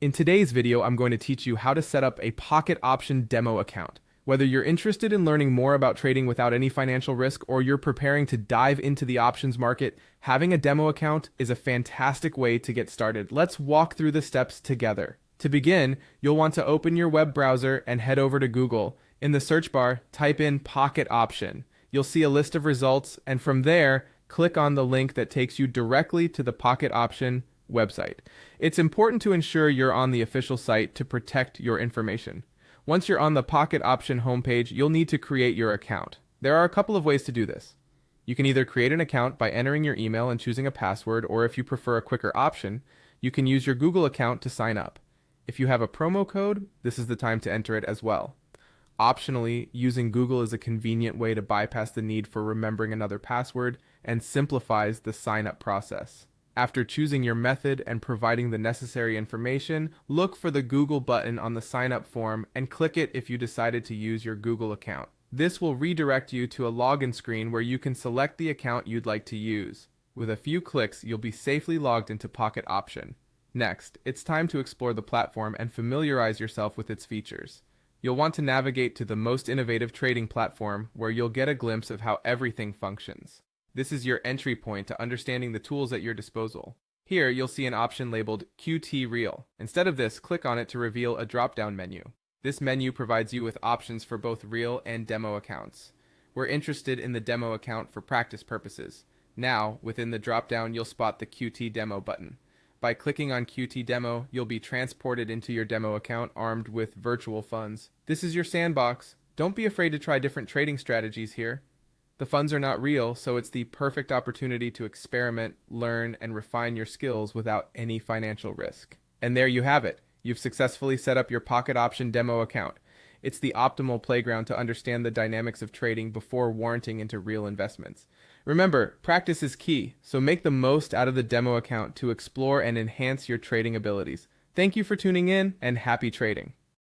In today's video, I'm going to teach you how to set up a pocket option demo account. Whether you're interested in learning more about trading without any financial risk or you're preparing to dive into the options market, having a demo account is a fantastic way to get started. Let's walk through the steps together. To begin, you'll want to open your web browser and head over to Google. In the search bar, type in pocket option. You'll see a list of results, and from there, click on the link that takes you directly to the pocket option website. It's important to ensure you're on the official site to protect your information. Once you're on the pocket option homepage, you'll need to create your account. There are a couple of ways to do this. You can either create an account by entering your email and choosing a password, or if you prefer a quicker option, you can use your Google account to sign up. If you have a promo code, this is the time to enter it as well. Optionally, using Google is a convenient way to bypass the need for remembering another password and simplifies the sign-up process. After choosing your method and providing the necessary information, look for the Google button on the sign-up form and click it if you decided to use your Google account. This will redirect you to a login screen where you can select the account you'd like to use. With a few clicks, you'll be safely logged into Pocket Option. Next, it's time to explore the platform and familiarize yourself with its features. You'll want to navigate to the most innovative trading platform where you'll get a glimpse of how everything functions. This is your entry point to understanding the tools at your disposal. Here, you'll see an option labeled QT Real. Instead of this, click on it to reveal a drop-down menu. This menu provides you with options for both real and demo accounts. We're interested in the demo account for practice purposes. Now, within the drop-down, you'll spot the QT Demo button. By clicking on QT Demo, you'll be transported into your demo account armed with virtual funds. This is your sandbox. Don't be afraid to try different trading strategies here. The funds are not real, so it's the perfect opportunity to experiment, learn, and refine your skills without any financial risk. And there you have it. You've successfully set up your Pocket Option demo account. It's the optimal playground to understand the dynamics of trading before warranting into real investments. Remember, practice is key, so make the most out of the demo account to explore and enhance your trading abilities. Thank you for tuning in, and happy trading.